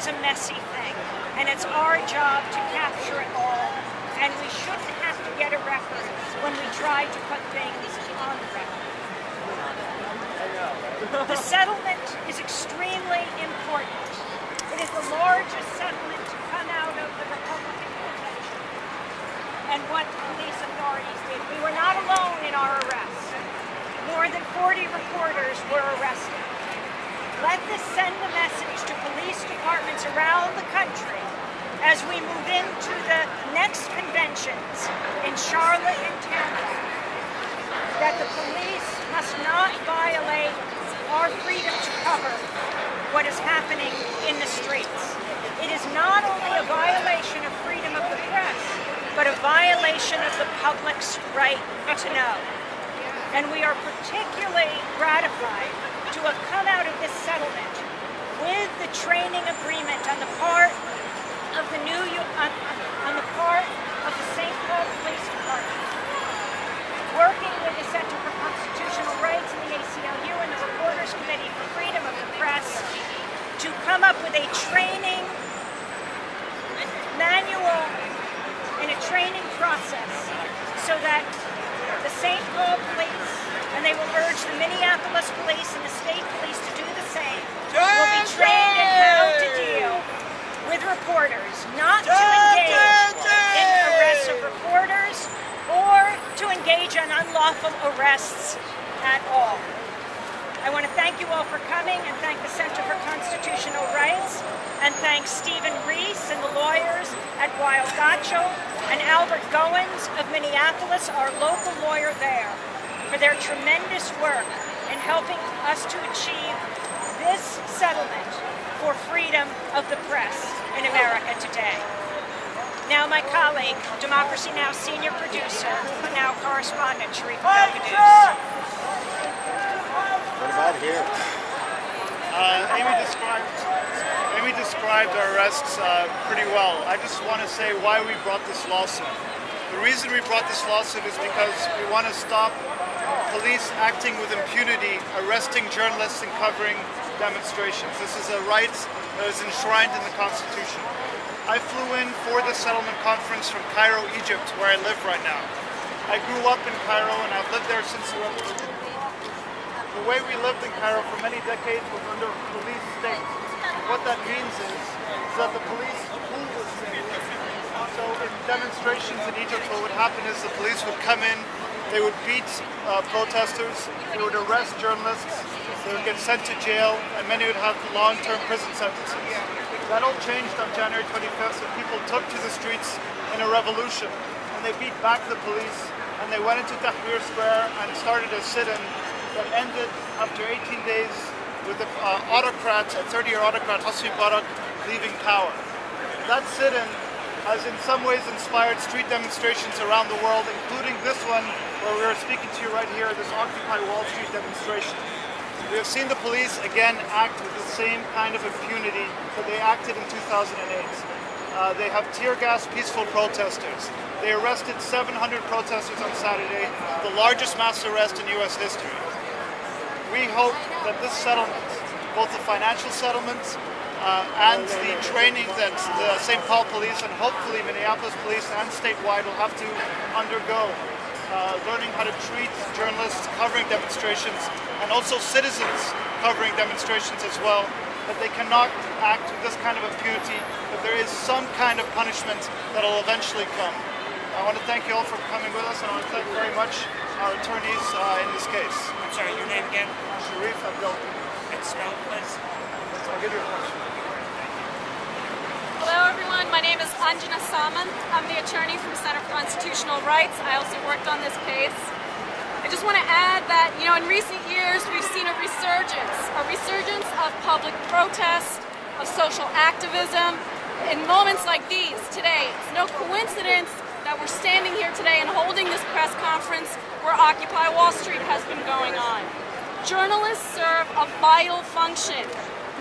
a messy thing, and it's our job to capture it all, and we shouldn't have to get a record when we try to put things on the record. The settlement is extremely important. It is the largest settlement to come out of the Republican convention and what police authorities did. We were not alone in our arrests. More than 40 reporters were arrested. Let this send a message to police departments around the country as we move into the next conventions in Charlotte and Tampa, that the police must not violate our freedom to cover what is happening in the streets. It is not only a violation of freedom of the press, but a violation of the public's right to know. And we are particularly gratified to have come out of this settlement with the training agreement on the part of the St. Paul Police Department, working with the Center for Constitutional Rights and the ACLU and the Reporters Committee for Freedom of the Press to come up with a training manual and a training process so that the St. Paul Police, and they will urge the Minneapolis Police and the state police to do the same, will be trained in how to deal with reporters, not to engage in arrests of reporters or to engage in unlawful arrests at all. I want to thank you all for coming and thank the Center for Constitutional Rights and thank Stephen Reese and the lawyers at Weil Gotshal and Albert Goins of Minneapolis, our local lawyer there, for their tremendous work in helping us to achieve this settlement for freedom of the press in America today. Now my colleague, Democracy Now! Senior producer, but now correspondent, Sharif. What about here? Amy described our arrests pretty well. I just want to say why we brought this lawsuit. The reason we brought this lawsuit is because we want to stop police acting with impunity, arresting journalists and covering demonstrations. This is a right that is enshrined in the Constitution. I flew in for the settlement conference from Cairo, Egypt, where I live right now. I grew up in Cairo and I've lived there since the revolution. The way we lived in Cairo for many decades was under a police state. What that means is that the police rule the state. So in demonstrations in Egypt, what would happen is the police would come in, they would beat protesters, they would arrest journalists, they would get sent to jail, and many would have long-term prison sentences. That all changed on January 25th, so people took to the streets in a revolution, and they beat back the police, and they went into Tahrir Square and started a sit-in that ended after 18 days with the autocrat, a 30-year autocrat, Hosni Mubarak, leaving power. That sit-in has in some ways inspired street demonstrations around the world, including this one where we are speaking to you right here, this Occupy Wall Street demonstration. We have seen the police again act with the same kind of impunity that they acted in 2008. They have tear gas peaceful protesters. They arrested 700 protesters on Saturday, the largest mass arrest in US history. We hope that this settlement, both the financial settlement and the training that the St. Paul Police and hopefully Minneapolis Police and statewide will have to undergo, learning how to treat journalists covering demonstrations and also citizens covering demonstrations as well, that they cannot act with this kind of impunity, that there is some kind of punishment that will eventually come. I want to thank you all for coming with us, and I want to thank very much our attorneys in this case. I'm sorry, your name again? Sharif, Abdel. And spell, please. I'll give you a question. Hello everyone, my name is Anjana Samant. I'm the attorney from Center for Constitutional Rights. I also worked on this case. I just want to add that, in recent years we've seen a resurgence of public protest, of social activism. In moments like these, today, it's no coincidence that we're standing here today and holding this press conference where Occupy Wall Street has been going on. Journalists serve a vital function.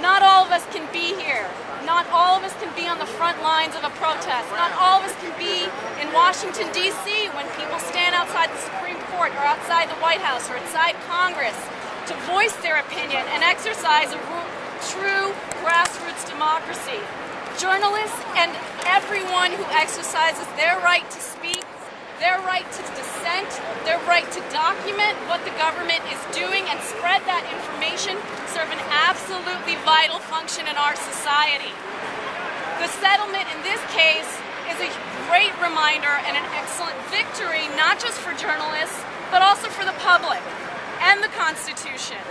Not all of us can be here. Not all of us can be on the front lines of a protest. Not all of us can be in Washington, D.C. when people stand outside the Supreme Court or outside the White House or outside Congress to voice their opinion and exercise true grassroots democracy. Journalists and everyone who exercises their right to speak, their right to dissent, their right to document what the government is doing and spread that information serve an absolutely vital function in our society. The settlement in this case is a great reminder and an excellent victory, not just for journalists, but also for the public and the Constitution.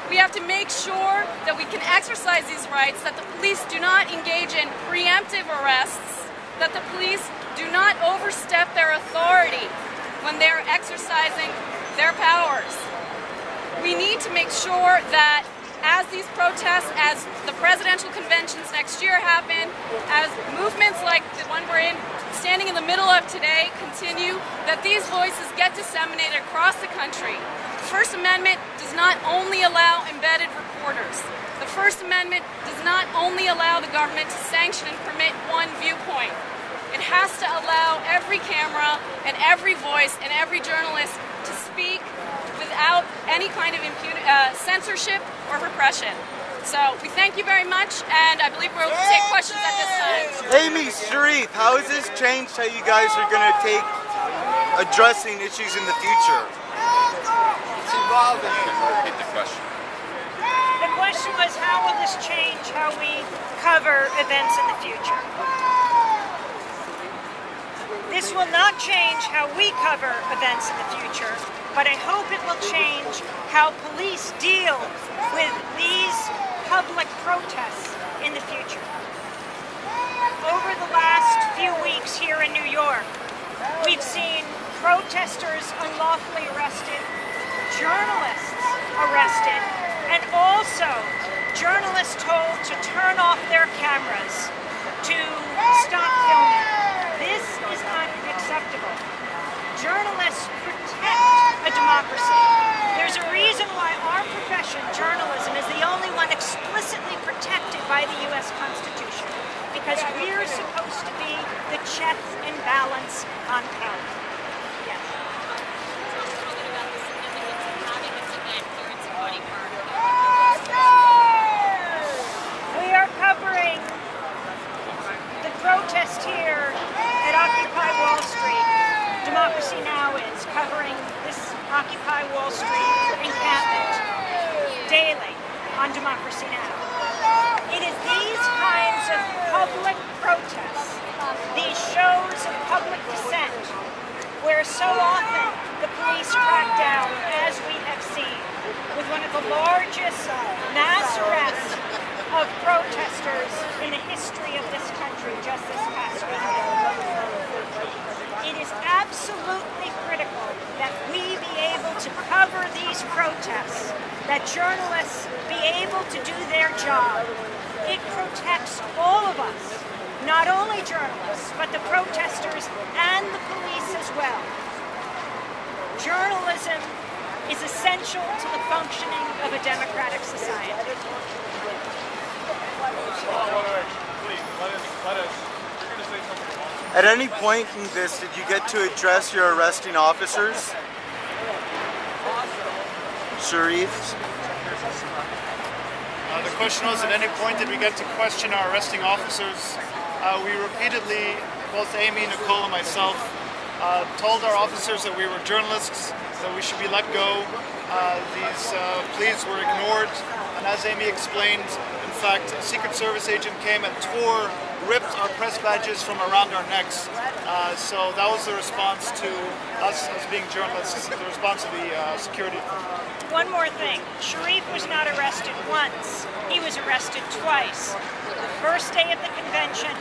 We have to make sure that we can exercise these rights, that the police do not engage in preemptive arrests, that the police do not overstep their authority when they're exercising their powers. We need to make sure that as these protests, as the presidential conventions next year happen, as movements like the one we're standing in the middle of today continue, that these voices get disseminated across the country. The First Amendment does not only allow embedded reporters. The First Amendment does not only allow the government to sanction and permit one viewpoint. It has to allow every camera and every voice and every journalist to speak without any kind of censorship or repression. So we thank you very much, and I believe we'll take questions at this time. Amy, Sharif, how has this changed how you guys are going to take addressing issues in the future? It's evolving. Repeat the question. The question was, how will this change how we cover events in the future? This will not change how we cover events in the future, but I hope it will change how police deal with these public protests in the future. Over the last few weeks here in New York, we've seen protesters unlawfully arrested, journalists arrested, and also journalists told to turn off their cameras, to stop filming. This is unacceptable. Journalists protect a democracy. There's a reason why our profession, journalism, is the only one explicitly protected by the U.S. Constitution, because we're supposed to be the check and balance on power. Yes. We are covering the protest here at Occupy Wall Street. Democracy Now! Is covering this Occupy Wall Street encampment daily on Democracy Now! It is these kinds of public protests, these shows of public dissent, where so often the police crack down, as we have seen, with one of the largest mass arrests of protesters in the history of this country just this past weekend. It is absolutely critical that we be able to cover these protests, that journalists be able to do their job. It protects all of us, not only journalists, but the protesters and the police as well. Journalism is essential to the functioning of a democratic society. At any point in this, did you get to address your arresting officers? Sharif? The question was, at any point did we get to question our arresting officers? We repeatedly, both Amy, Nicole, and myself, told our officers that we were journalists, that we should be let go. These pleas were ignored, and as Amy explained, in fact, a Secret Service agent came and ripped our press badges from around our necks. So that was the response to us as being journalists, the response of the security. One more thing, Sharif was not arrested once, he was arrested twice. The first day of the convention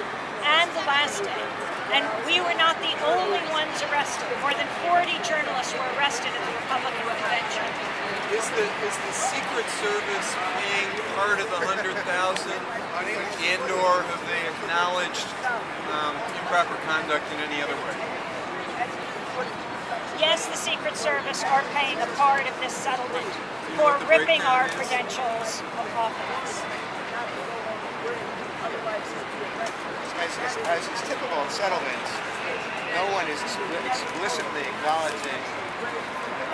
and the last day. And we were not the only ones arrested. More than 40 journalists were arrested at the Republican convention. Is the Secret Service paying part of the 100,000, and/or have they acknowledged improper conduct in any other way? Yes, the Secret Service are paying a part of this settlement for ripping our credentials off of us. As is typical in settlements, no one is explicitly acknowledging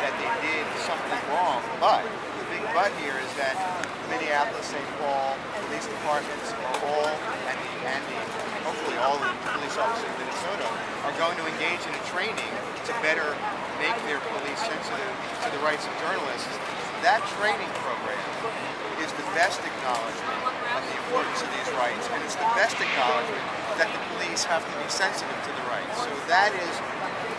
that they did something wrong. But the big but here is that Minneapolis, St. Paul, police departments are all, and hopefully all the police officers in Minnesota are going to engage in a training to better make their police sensitive to the rights of journalists. That training program is the best acknowledgement of the importance of these rights, and it's the best acknowledgement that the police have to be sensitive to the rights. So that is,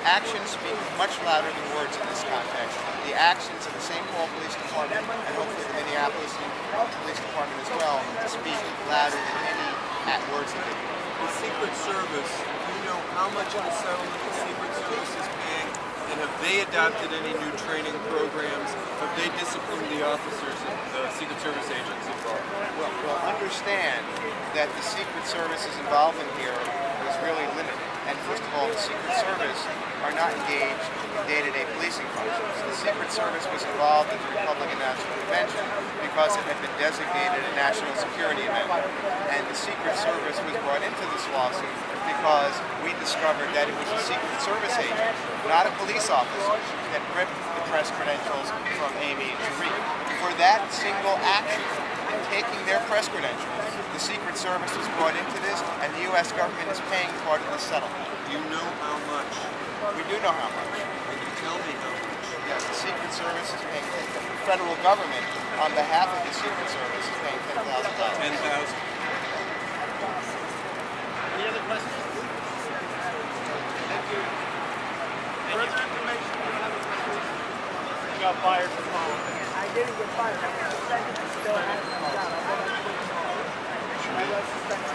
actions speak much louder than words in this context. The actions of the St. Paul Police Department, and hopefully the Minneapolis Police Department as well, speak louder than any words that they do. The Secret Service, do you know how much of a settlement the Secret Service is paying? And have they adopted any new training programs? Have they disciplined the officers and the Secret Service agents involved? Well, understand that the Secret Service's involvement here was really limited. And first of all, the Secret Service are not engaged in day-to-day policing functions. The Secret Service was involved in the Republican National Convention because it had been designated a national security event. And the Secret Service was brought into this lawsuit because we discovered that it was a Secret Service agent, not a police officer, that ripped the press credentials from Amy and Sharif. For that single action, in taking their press credentials, the Secret Service was brought into this, and the U.S. government is paying part of the settlement. Do you know how much? We do know how much. Can you tell me how much? Yes, the Secret Service is paying, the federal government, on behalf of the Secret Service, is paying $10,000. 10,000. Any other questions? Thank you. Further information, you got fired from home. I didn't get fired. I was suspended. I still have my job. I was suspended.